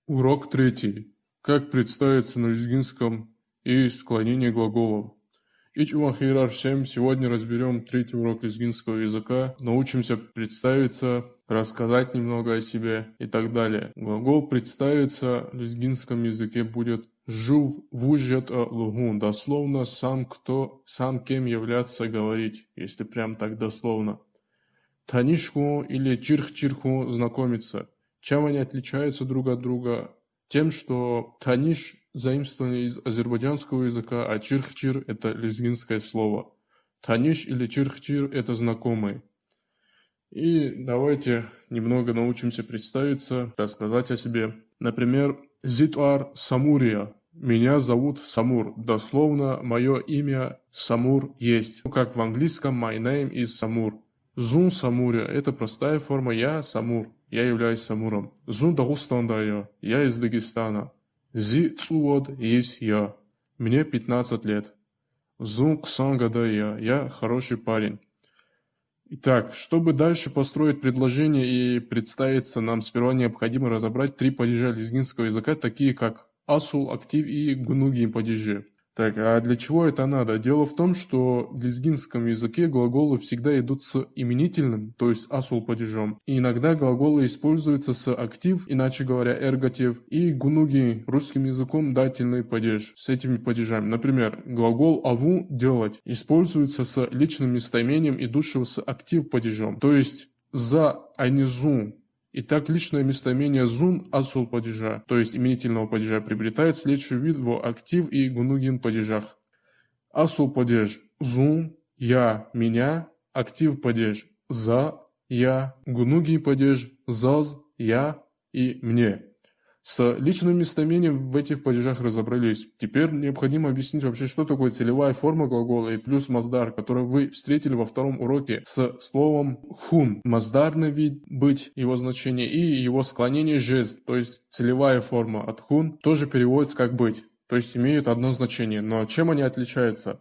Урок третий. Как представиться на лезгинском и склонение глаголов. Ичувахирар всем. Сегодня разберем третий урок лезгинского языка. Научимся представиться, рассказать немного о себе и так далее. Глагол «представиться» в лезгинском языке будет «жув вужет лугун». Дословно «сам кто, сам кем являться говорить», если прям так дословно. Танишху или чирх-чирху знакомиться. Чем они отличаются друг от друга? Тем, что таниш заимствовано из азербайджанского языка, а чирх-чир – это лезгинское слово. Таниш или чирх-чир – это знакомые. И давайте немного научимся представиться, рассказать о себе. Например, Зитуар Самурия. Меня зовут Самур. Дословно, мое имя Самур есть. Как в английском my name is Самур. Зун Самурия – это простая форма «я Самур», я являюсь Самуром. Зун Дагустанда я из Дагестана. Зи Цуод есть я, мне 15 лет. Зун Ксангада я хороший парень. Итак, чтобы дальше построить предложение и представиться, нам сперва необходимо разобрать три падежа лезгинского языка, такие как асул, актив и гунуги падежи. Так, а для чего это надо? Дело в том, что в лезгинском языке глаголы всегда идут с именительным, то есть асул падежом. И иногда глаголы используются с актив, иначе говоря, эргатив, и гунуги русским языком дательный падеж с этими падежами. Например, глагол аву делать используется с личным местоимением, идущего с актив падежом, то есть за, а не зу. Итак, личное местоимение зун асул падежа, то есть именительного падежа, приобретает следующий вид в актив и гунугин падежах. Асул падеж зун, я, меня, актив падеж за, я, гунугин падеж заз, я и мне. С личным местоимением в этих падежах разобрались. Теперь необходимо объяснить вообще, что такое целевая форма глагола и плюс маздар, который вы встретили во втором уроке с словом хун. Маздарный вид быть, его значение и его склонение жест, то есть целевая форма от хун, тоже переводится как быть, то есть имеют одно значение. Но чем они отличаются?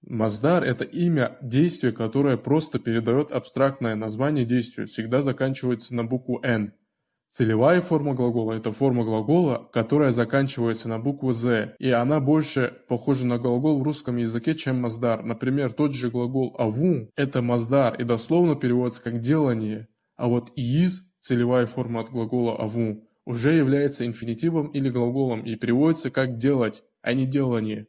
Маздар – это имя действия, которое просто передает абстрактное название действия, всегда заканчивается на букву «н». Целевая форма глагола – это форма глагола, которая заканчивается на букву «з», и она больше похожа на глагол в русском языке, чем маздар. Например, тот же глагол «аву» – это маздар, и дословно переводится как «делание», а вот «из» – целевая форма от глагола «аву» уже является инфинитивом или глаголом и переводится как «делать», а не «делание».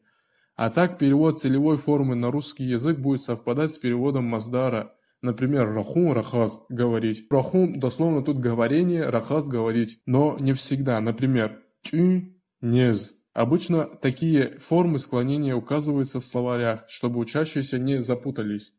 А так перевод целевой формы на русский язык будет совпадать с переводом маздара. Например, рахум, рахаз – говорить. Рахум – дословно тут говорение, рахаз – говорить. Но не всегда. Например, тю, нез. Обычно такие формы склонения указываются в словарях, чтобы учащиеся не запутались.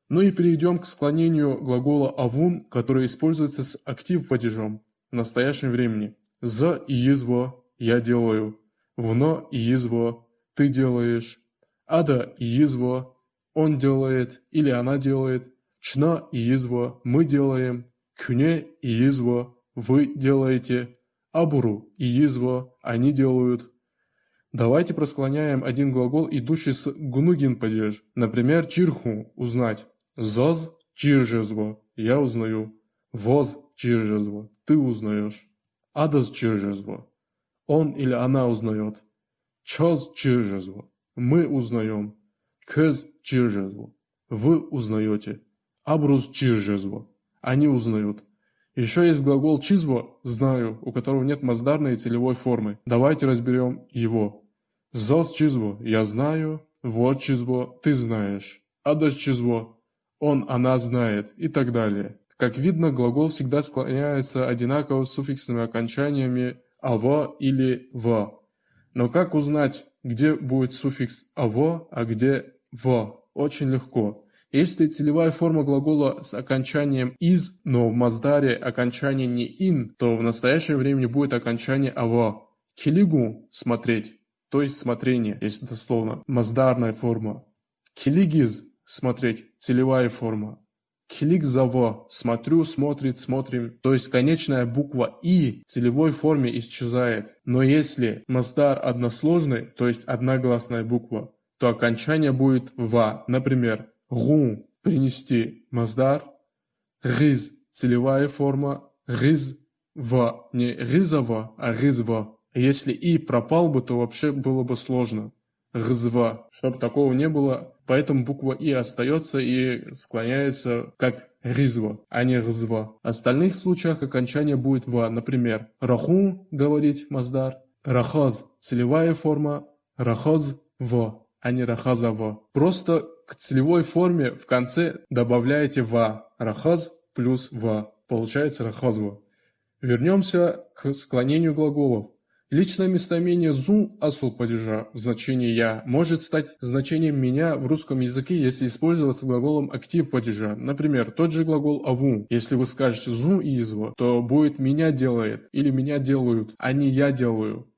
Ну и перейдем к склонению глагола авун, который используется с актив падежом в настоящем времени. За и езво – я делаю. Вно и езво – ты делаешь. Ада и езво – он делает или она делает. Шна и езво – мы делаем. Кюне и езво – вы делаете. Абуру и езво – они делают. Давайте просклоняем один глагол, идущий с гунугин падеж. Например, чирху – узнать. Заз – чиржезво – я узнаю. Воз – чиржезво – ты узнаешь. Адаз – чиржезво – он или она узнает. Чаз – чиржезво – мы узнаем. Көз – чиржезво – вы узнаете. Абруз чиржезво. Они узнают. Еще есть глагол чизво – знаю, у которого нет маздарной и целевой формы. Давайте разберем его. Заз чизво – я знаю. Вот чизво – ты знаешь. Адаш чизво – он, она знает и так далее. Как видно, глагол всегда склоняется одинаково с суффиксными окончаниями «аво» или «ва». Но как узнать, где будет суффикс «аво», а где «ва»? Очень легко. Если целевая форма глагола с окончанием «из», но в маздаре окончание не «ин», то в настоящее время будет окончание «ава». Килигу – смотреть, то есть смотрение, если дословно. Маздарная форма. Килигиз – смотреть, целевая форма. Килигзаво – смотрю, смотрит, смотрим. То есть конечная буква «и» в целевой форме исчезает. Но если маздар односложный, то есть одногласная буква, то окончание будет «ва». Например, ру – принести маздар, риз – целевая форма, риз в, не рызова, а рызва. Если и пропал бы, то вообще было бы сложно. Рызва. Чтобы такого не было, поэтому буква и остается и склоняется как рызва, а не рызва. В остальных случаях окончание будет ва. Например, раху говорить маздар, рахаз целевая форма, рахаз в, а не рахазава. Просто к целевой форме в конце добавляете ва. Рахаз плюс ва. Получается рахазва. Вернемся к склонению глаголов. Личное местоимение «зу» асул падежа в значении «я» может стать значением «меня» в русском языке, если использоваться глаголом актив падежа. Например, тот же глагол «аву». Если вы скажете «зу» изво, то будет «меня делает» или «меня делают», а не «я делаю».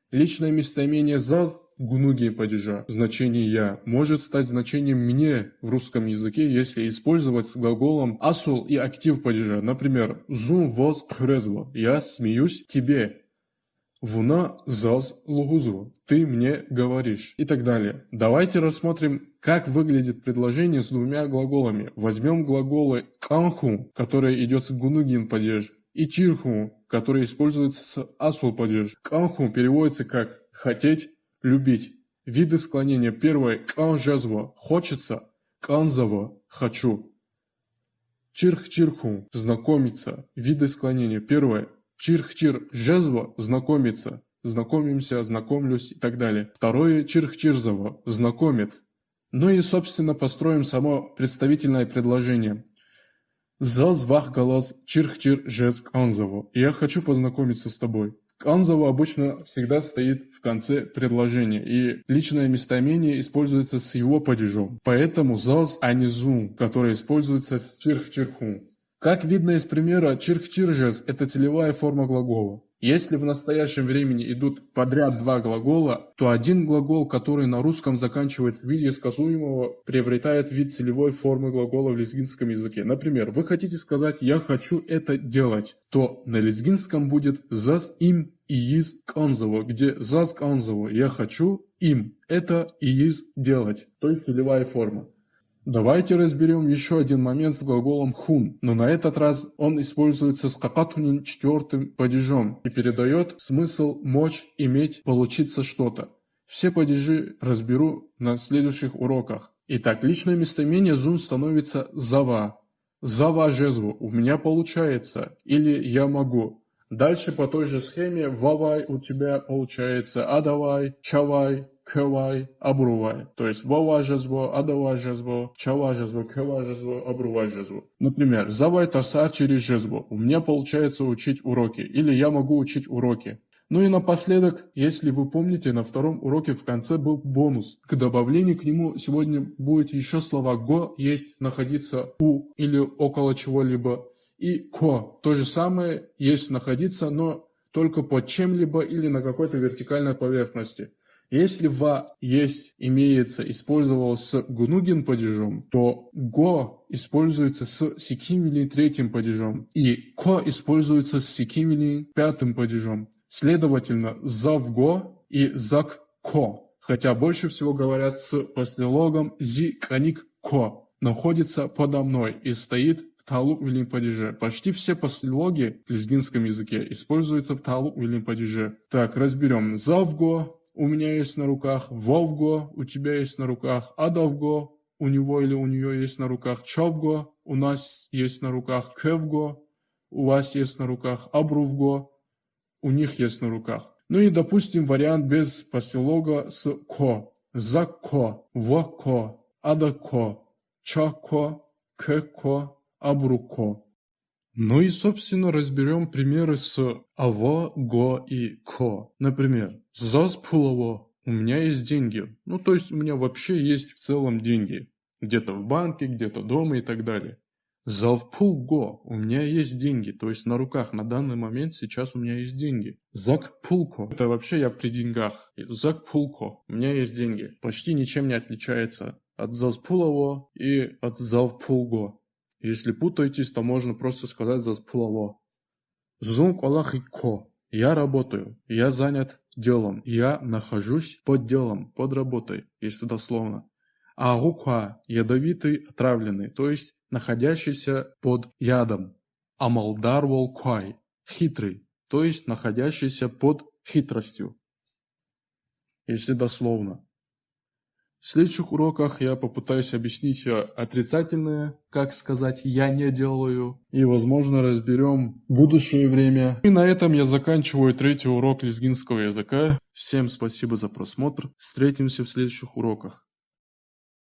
Личное местоимение «заз» гунуги падежа в значении «я» может стать значением «мне» в русском языке, если использовать с глаголом асул и актив падежа. Например, «зу воз хрезло» «я смеюсь тебе». Вуна заз лугузу. Ты мне говоришь. И так далее. Давайте рассмотрим, как выглядит предложение с двумя глаголами. Возьмем глаголы канху, который идет с гунугин падеж, и чирху, который используется с асул падеж. Канху переводится как хотеть, любить. Виды склонения. Первое канжазва хочется, канзава хочу. Чирх-чирху знакомиться. Виды склонения. Первое чирх-чир жезва знакомиться, знакомимся, знакомлюсь и так далее. Второе чирх-чирзова знакомит. Ну и, собственно, построим само представительное предложение. Заз вах галаз чирх-чир жез канзово. Я хочу познакомиться с тобой. Канзово обычно всегда стоит в конце предложения, и личное местоимение используется с его падежом. Поэтому заз, а не зу, который используется с чирх-чирху. Как видно из примера, чирх-чиржес – это целевая форма глагола. Если в настоящем времени идут подряд два глагола, то один глагол, который на русском заканчивается в виде сказуемого, приобретает вид целевой формы глагола в лезгинском языке. Например, вы хотите сказать «я хочу это делать», то на лезгинском будет «заз им и из канзово», где «заз канзово» – «я хочу им», это и из делать, то есть целевая форма. Давайте разберем еще один момент с глаголом хун, но на этот раз он используется с какатунин четвертым падежом и передает смысл мочь, иметь, получиться что-то. Все падежи разберу на следующих уроках. Итак, личное местоимение зун становится зава. Зава жезву, у меня получается, или я могу. Дальше по той же схеме вавай у тебя получается адавай, чавай, кевай, абрувай. То есть вавай жезво, адавай жезво, чавай жезво, кевай жезво, абрувай жезво. Например, завай тасар через жезво. У меня получается учить уроки. Или я могу учить уроки. Ну и напоследок, если вы помните, на втором уроке в конце был бонус. К добавлению к нему сегодня будет еще слова «го» есть, находиться «у» или около чего-либо. И «ко» то же самое есть находиться, но только под чем-либо или на какой-то вертикальной поверхности. Если «ва» есть, имеется, использовалось с гунугин падежом, то «го» используется с сикимили третьим падежом, и «ко» используется с сикимили пятым падежом. Следовательно, «завго» и «зак-ко», хотя больше всего говорят с послелогом «зи-каник-ко», находится подо мной и стоит в таалук велим падеже. Почти все послелоги в лезгинском языке используются в таалук велим падеже. Так, разберем. «Завго» у меня есть на руках, «вовго» у тебя есть на руках, «адавго» у него или у нее есть на руках, «чавго» у нас есть на руках, «кевго» у вас есть на руках, «абрувго» у них есть на руках. Ну и, допустим, вариант без послелога с «ко». «Зако», «воко», «адако», «чако», «кеко», «абруко». Ну и, собственно, разберем примеры с «аво», «го» и «ко». Например, «заз пулово» – у меня есть деньги. Ну, то есть у меня вообще есть в целом деньги. Где-то в банке, где-то дома и так далее. «Зав пулго» – у меня есть деньги. То есть на руках на данный момент сейчас у меня есть деньги. «Зак пулко» – это вообще я при деньгах. «Зак пулко» – у меня есть деньги. Почти ничем не отличается от «заз пулово» и от «зав пулго». Если путаетесь, то можно просто сказать «зазпулово». «Зунг аллахико» – я работаю, я занят делом, я нахожусь под делом, под работой, если дословно. Агуква – ядовитый, отравленный, то есть находящийся под ядом. Амалдар волквай хитрый, то есть находящийся под хитростью, если дословно. В следующих уроках я попытаюсь объяснить отрицательное, как сказать «я не делаю», и, возможно, разберем будущее время. И на этом я заканчиваю 3-й урок лезгинского языка. Всем спасибо за просмотр. Встретимся в следующих уроках.